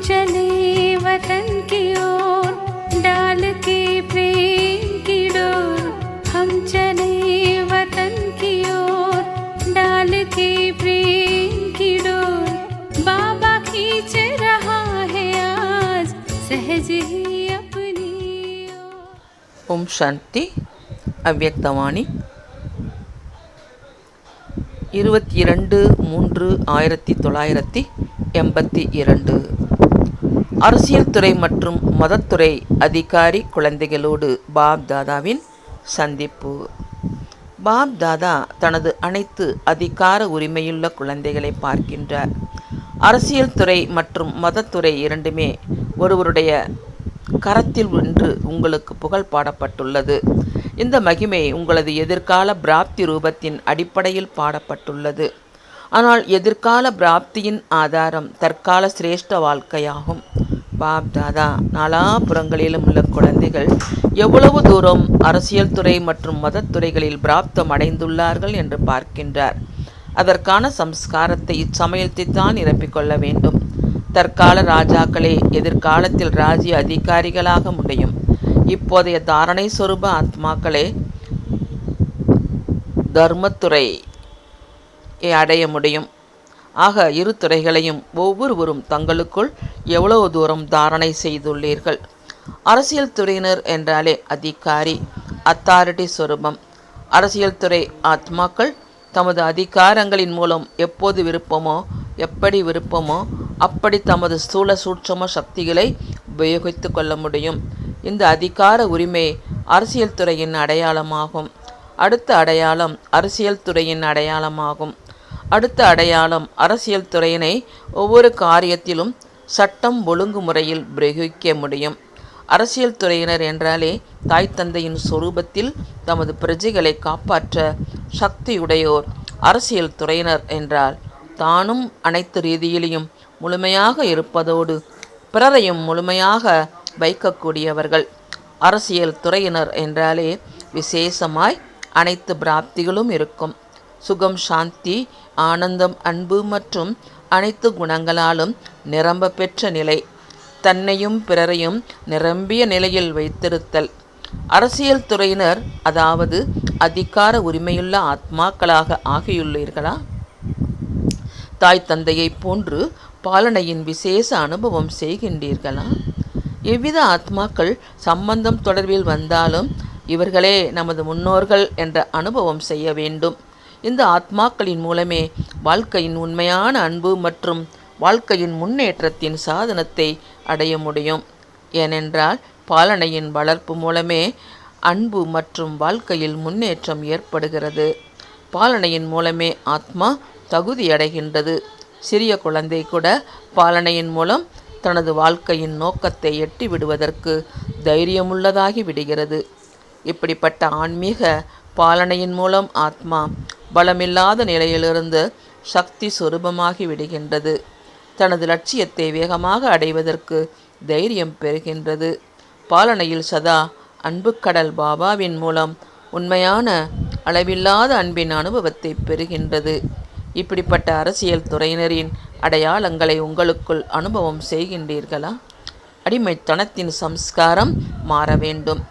चले वतन की ओर डाल के प्रेम की डोर। हम चले वतन की ओर डाल के प्रेम की डोर। बाबा खींच रहा है आज सहज ही अपनी ओर। ஓம் சாந்தி. அவ்யக்தவாணி 22/3/1982. அரசியல் துறை மற்றும் மதத்துறை அதிகாரி குழந்தைகளோடு பாப் தாதாவின் சந்திப்பு. பாப் தாதா தனது அனைத்து அதிகார உரிமையுள்ள குழந்தைகளை பார்க்கின்றார். அரசியல் துறை மற்றும் மதத்துறை இரண்டுமே ஒருவருடைய கரத்தில் இன்று உங்களுக்கு புகழ் பாடப்பட்டுள்ளது. இந்த மகிமை உங்களது எதிர்கால பிராப்தி ரூபத்தின் அடிப்படையில் பாடப்பட்டுள்ளது. ஆனால் எதிர்கால பிராப்தியின் ஆதாரம் தற்கால சிரேஷ்ட வாழ்க்கையாகும். பாப் தாதா நாலாபுறங்களிலும் உள்ள குழந்தைகள் எவ்வளவு தூரம் அரசியல் துறை மற்றும் மதத்துறைகளில் பிராப்தம் அடைந்துள்ளார்கள் என்று பார்க்கின்றார். அதற்கான சம்ஸ்காரத்தை இச்சமயத்தைத்தான் நிரப்பிக்கொள்ள வேண்டும். தற்கால ராஜாக்களே எதிர்காலத்தில் ராஜ்ய அதிகாரிகளாக முடியும். இப்போதைய தாரணை சொரூப ஆத்மாக்களே தர்மத்துறையை அடைய முடியும். ஆக இரு துறைகளையும் ஒவ்வொருவரும் தங்களுக்குள் எவ்வளவு தூரம் தாரணை செய்துள்ளீர்கள். அரசியல் துறையினர் என்றாலே அதிகாரி, அத்தாரிட்டி சொரூபம். அரசியல் துறை ஆத்மாக்கள் தமது அதிகாரங்களின் மூலம் எப்போது விருப்பமோ எப்படி விருப்பமோ அப்படி தமது ஸ்தூல சூட்சம சக்திகளை உபயோகித்து கொள்ள முடியும். இந்த அதிகார உரிமை அரசியல் துறையின் அடையாளமாகும். அடுத்த அடையாளம் அரசியல் துறையின் அடையாளமாகும். அடுத்த அடையாளம் அரசியல் துறையினை ஒவ்வொரு காரியத்திலும் சட்டம் ஒழுங்குமுறையில் பிரயோகிக்க முடியும். அரசியல் துறையினர் என்றாலே தாய் தந்தையின் சொரூபத்தில் தமது பிரஜைகளை காப்பாற்ற சக்தியுடையோர். அரசியல் துறையினர் என்றால் தானும் அனைத்து ரீதியிலையும் முழுமையாக இருப்பதோடு பிறரையும் முழுமையாக வைக்கக்கூடியவர்கள். அரசியல் துறையினர் என்றாலே விசேஷமாய் அனைத்து பிராப்திகளும் இருக்கும். சுகம், சாந்தி, ஆனந்தம், அன்பு மற்றும் அனைத்து குணங்களாலும் நிரம்ப பெற்ற நிலை. தன்னையும் பிறரையும் நிரம்பிய நிலையில் வைத்திருத்தல். அரசியல் துறையினர் அதாவது அதிகார உரிமையுள்ள ஆத்மாக்களாக ஆகியுள்ளீர்களா? தாய் தந்தையை போன்று பாலனையின் விசேஷ அனுபவம் செய்கின்றீர்களா? எவ்வித ஆத்மாக்கள் சம்பந்தம் தொடர்பில் வந்தாலும் இவர்களே நமது முன்னோர்கள் என்ற அனுபவம் செய்ய வேண்டும். இந்த ஆத்மாக்களின் மூலமே வாழ்க்கையின் உண்மையான அன்பு மற்றும் வாழ்க்கையின் முன்னேற்றத்தின் சாதனத்தை அடைய முடியும். ஏனென்றால் பாலனையின் வளர்ப்பு மூலமே அன்பு மற்றும் வாழ்க்கையில் முன்னேற்றம் ஏற்படுகிறது. பாலனையின் மூலமே ஆத்மா தகுதியடைகின்றது. சிறிய குழந்தை கூட பாலனையின் மூலம் தனது வாழ்க்கையின் நோக்கத்தை எட்டி விடுவதற்கு தைரியமுள்ளதாகி விடுகிறது. இப்படிப்பட்ட ஆன்மீக பாலனையின் மூலம் ஆத்மா பலமில்லாத நிலையிலிருந்து சக்தி சொரூபமாகி விடுகின்றது. தனது லட்சியத்தை வேகமாக அடைவதற்கு தைரியம் பெறுகின்றது. பாலனையில் சதா அன்புக்கடல் பாபாவின் மூலம் உண்மையான அளவில்லாத அன்பின் அனுபவத்தை பெறுகின்றது. இப்படிப்பட்ட அரசியல் துறையினரின் அடையாளங்களை உங்களுக்குள் அனுபவம் செய்கின்றீர்களா? அடிமைத்தனத்தின் சம்ஸ்காரம் மாற வேண்டும்.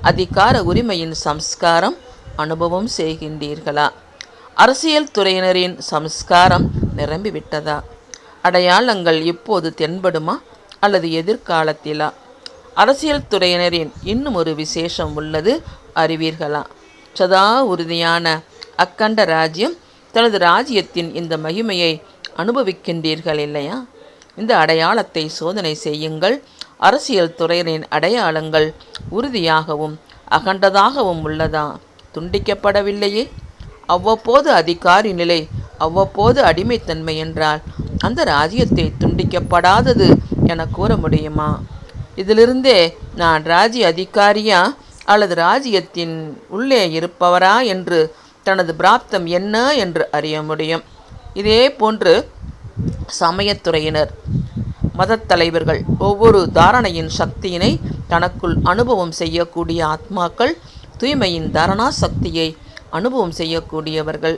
அதிகார உரிமையின் சம்ஸ்காரம் அனுபவம் செய்கின்றீர்களா? அரசியல் துறையினரின் சம்ஸ்காரம் நிரம்பிவிட்டதா? அடையாளங்கள் இப்போது தென்படுமா அல்லது எதிர்காலத்திலா? அரசியல் துறையினரின் இன்னும் ஒரு விசேஷம் உள்ளது, அறிவீர்களா? சதா உறுதியான அக்கண்ட ராஜ்யம் தனது ராஜ்யத்தின் இந்த மகிமையை அனுபவிக்கின்றீர்கள் இல்லையா? இந்த அடையாளத்தை சோதனை செய்யுங்கள். அரசியல் துறையினரின் அடையாளங்கள் உறுதியாகவும் அகண்டதாகவும் உள்ளதா? துண்டிக்கப்படவில்லையே. அவ்வப்போது அதிகாரி நிலை, அவ்வப்போது அடிமைத்தன்மை என்றால் அந்த ராஜ்யத்தை துண்டிக்கப்படாதது என கூற முடியுமா? இதிலிருந்தே நான் ராஜ்ய அதிகாரியா அல்லது ராஜ்யத்தின் உள்ளே இருப்பவரா என்று தனது பிராப்தம் என்ன என்று அறிய முடியும். இதே போன்று சமயத்துறையினர், மதத் தலைவர்கள் ஒவ்வொரு தாரணையின் சக்தியினை தனக்குள் அனுபவம் செய்யக்கூடிய ஆத்மாக்கள் தூய்மையின் தாரணா சக்தியை அனுபவம் செய்யக்கூடியவர்கள்.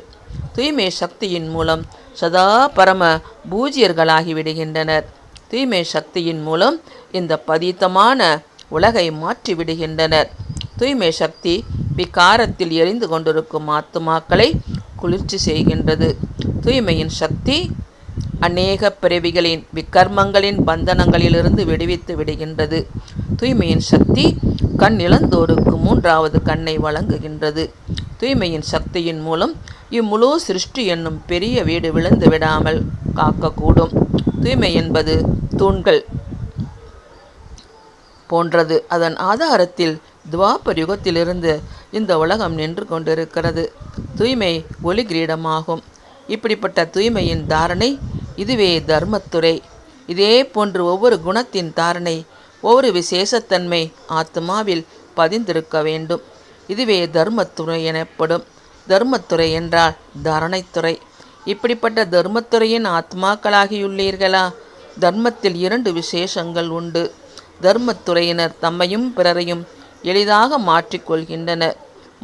தூய்மை சக்தியின் மூலம் சதா பரம பூஜ்யர்களாகி விடுகின்றனர். தூய்மை சக்தியின் மூலம் இந்த பதீத்தமான உலகை மாற்றி விடுகின்றனர். தூய்மை சக்தி விகாரத்தில் எரிந்து கொண்டிருக்கும் ஆத்துமாக்களை குளிர்ச்சி செய்கின்றது. தூய்மையின் சக்தி அநேக பிறவிகளின் விக்கர்மங்களின் பந்தனங்களிலிருந்து விடுவித்து விடுகின்றது. தூய்மையின் சக்தி கண் இழந்தோருக்கு 3வது கண்ணை வழங்குகின்றது. தூய்மையின் சக்தியின் மூலம் இம்முழு சிருஷ்டி என்னும் பெரிய வீடு விழுந்து விடாமல் காக்கக்கூடும். தூய்மை என்பது தூண்கள் போன்றது. அதன் ஆதாரத்தில் துவாபர் யுகத்திலிருந்து இந்த உலகம் நின்று கொண்டிருக்கிறது. தூய்மை ஒளி கிரீடமாகும். இப்படிப்பட்ட தூய்மையின் தாரணை இதுவே தர்மத்துறை. இதே போன்று ஒவ்வொரு குணத்தின் தாரணை, ஒவ்வொரு விசேஷத்தன்மை ஆத்மாவில் பதிந்திருக்க வேண்டும். இதுவே தர்மத்துறை எனப்படும். தர்மத்துறை என்றால் தாரணைத்துறை. இப்படிப்பட்ட தர்மத்துறையின் ஆத்மாக்களாகியுள்ளீர்களா? தர்மத்தில் 2 விசேஷங்கள் உண்டு. தர்மத்துறையினர் தம்மையும் பிறரையும் எளிதாக மாற்றிக்கொள்கின்றனர்.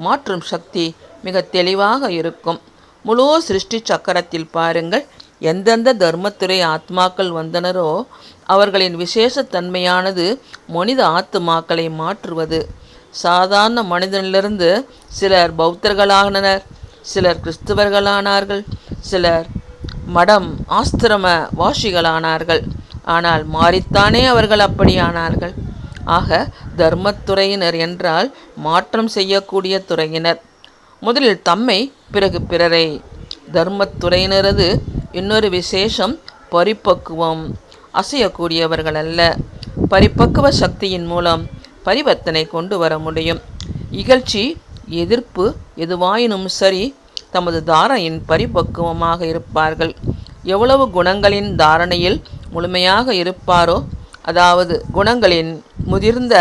மாற்றும் சக்தி மிக தெளிவாக இருக்கும். முழு சிருஷ்டி சக்கரத்தில் பாருங்கள், எந்தெந்த தர்மத்துறை ஆத்மாக்கள் வந்தனரோ அவர்களின் விசேஷத்தன்மையானது மனித ஆத்மாக்களை மாற்றுவது. சாதாரண மனிதனிலிருந்து சிலர் பௌத்தர்களானனர், சிலர் கிறிஸ்தவர்களானார்கள், சிலர் மடம் ஆஸ்திரம வாசிகளானார்கள். ஆனால் மாறித்தானே அவர்கள் அப்படியானார்கள். ஆக தர்மத்துறையினர் என்றால் மாற்றம் செய்யக்கூடிய துறையினர். முதலில் தம்மை, பிறகு பிறரை. தர்மத்துறையினரது இன்னொரு விசேஷம் பரிபக்குவம். அசையக்கூடியவர்கள் அல்ல. பரிபக்குவ சக்தியின் மூலம் பரிவர்த்தனை கொண்டு வர முடியும். இகழ்ச்சி, எதிர்ப்பு எதுவாயினும் சரி, தமது தாரணையின் பரிபக்குவமாக இருப்பார்கள். எவ்வளவு குணங்களின் தாரணையில் முழுமையாக இருப்பாரோ, அதாவது குணங்களின் முதிர்ந்த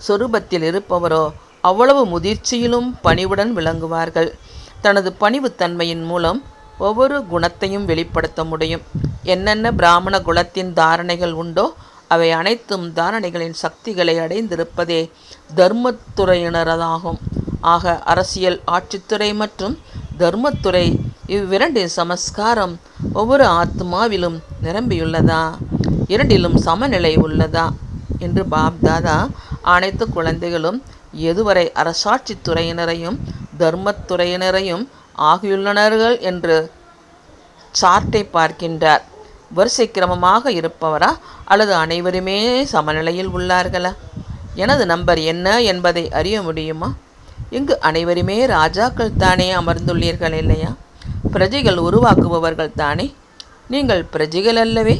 சொரூபத்தில் இருப்பவரோ அவ்வளவு முதிர்ச்சியிலும் பணிவுடன் விளங்குவார்கள். தனது பணிவுத்தன்மையின் மூலம் ஒவ்வொரு குணத்தையும் வெளிப்படுத்த முடியும். என்னென்ன பிராமண குலத்தின் தாரணைகள் உண்டோ அவை அனைத்தும் தாரணைகளின் சக்திகளை அடைந்திருப்பதே தர்மத்துறையினரதாகும். ஆக அரசியல், ஆட்சித்துறை மற்றும் தர்மத்துறை இவ்விரண்டின் சமஸ்காரம் ஒவ்வொரு ஆத்மாவிலும் நிரம்பியுள்ளதா? இரண்டிலும் சமநிலை உள்ளதா என்று பாப்தாதா அனைத்து குழந்தைகளும் எதுவரை அரசாட்சி துறையினரையும் தர்மத்துறையினரையும் ஆகியுள்ளனர்கள் என்று சார்ட்டை பார்க்கின்றார். வரிசை கிரமமாக இருப்பவரா அல்லது அனைவருமே சமநிலையில் உள்ளார்களா? எனது நம்பர் என்ன என்பதை அறிய முடியுமா? இங்கு அனைவருமே ராஜாக்கள் தானே அமர்ந்துள்ளீர்கள் இல்லையா? பிரஜைகள் உருவாக்குபவர்கள் தானே. நீங்கள் பிரஜைகள் அல்லவே?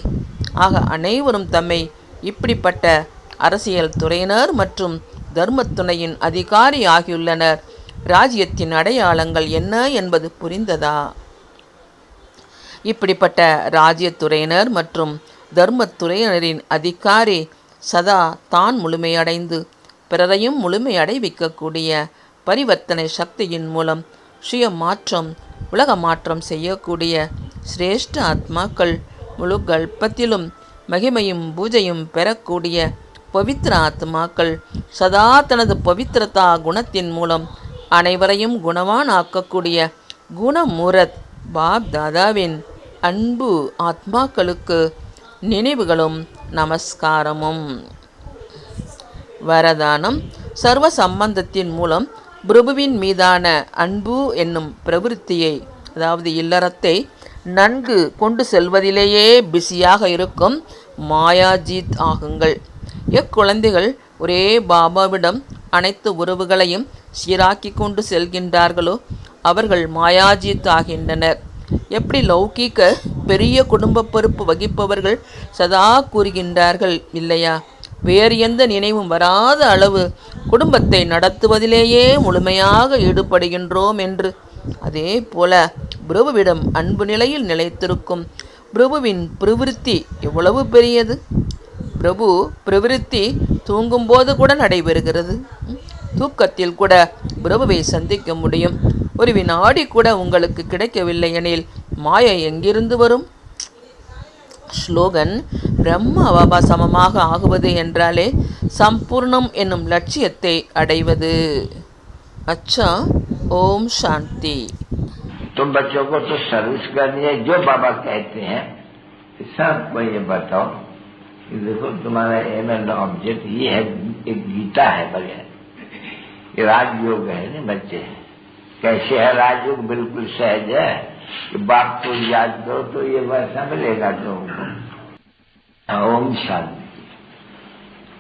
ஆக அனைவரும் தம்மை இப்படிப்பட்ட அரசியல் துறையினர் மற்றும் தர்மத்துணையின் அதிகாரி ஆகியுள்ளனர். ராஜ்யத்தின் அடையாளங்கள் என்ன என்பது புரிந்ததா? இப்படிப்பட்ட ராஜ்யத்துறையினர் மற்றும் தர்மத்துறையினரின் அதிகாரி சதா தான் முழுமையடைந்து பிறரையும் முழுமையடைவிக்கக்கூடிய பரிவர்த்தனை சக்தியின் மூலம் சுய மாற்றம், உலக மாற்றம் செய்யக்கூடிய சிரேஷ்ட ஆத்மாக்கள், முழு கல்பத்திலும் மகிமையும் பூஜையும் பெறக்கூடிய பவித்திர ஆத்மாக்கள், சதா தனது பவித்திரதா குணத்தின் மூலம் அனைவரையும் குணவான் ஆக்கக்கூடிய குணமூரத் பாப் தாதாவின் அன்பு ஆத்மாக்களுக்கு நினைவுகளும் நமஸ்காரமும். வரதானம். சர்வ சம்பந்தத்தின் மூலம் பிரபுவின் மீதான அன்பு என்னும் பிரவிற்த்தியை, அதாவது இல்லறத்தை நன்கு கொண்டு செல்வதிலேயே பிஸியாக இருக்கும் மாயாஜீத் ஆகுங்கள். எக்குழந்தைகள் ஒரே பாபாவிடம் அனைத்து உறவுகளையும் சீராக்கி கொண்டு செல்கின்றார்களோ அவர்கள் மாயாஜீத் ஆகின்றனர். எப்படி லௌகீக பெரிய குடும்ப பொறுப்பு வகிப்பவர்கள் சதா கூறுகின்றார்கள் இல்லையா, வேறு எந்த நினைவும் வராத அளவு குடும்பத்தை நடத்துவதிலேயே முழுமையாக ஈடுபடுகின்றோம் என்று. அதே போல பிரபுவிடம் அன்பு நிலையில் நிலைத்திருக்கும் பிரபுவின் பிரவிற்த்தி எவ்வளவு பெரியது! பிரபு பிரவிருத்தி தூங்கும்போது கூட நடைபெறுகிறது. தூக்கத்தில் கூட பிரபுவை சந்திக்க முடியும். ஒரு வினாடி கூட உங்களுக்கு கிடைக்கவில்லை எனில் மாயை எங்கிருந்து வரும்? ஸ்லோகன் பிரம்ம அவபாசமமாக ஆகுவது என்றாலே சம்பூர்ணம் என்னும் லட்சியத்தை அடைவது. अच्छा, ओम शांति। तुम बच्चों को तो सर्विस करनी है, जो बाबा कहते हैं सबको ये बताओ कि देखो तुम्हारा एम एंड ऑब्जेक्ट ये है, एक गीता है बढ़िया, ये राजयोग है ना बच्चे। कैसे है राजयोग? बिल्कुल सहज है कि बाप को याद करो तो ये वैसा मिलेगा तुमको। ओम शांति।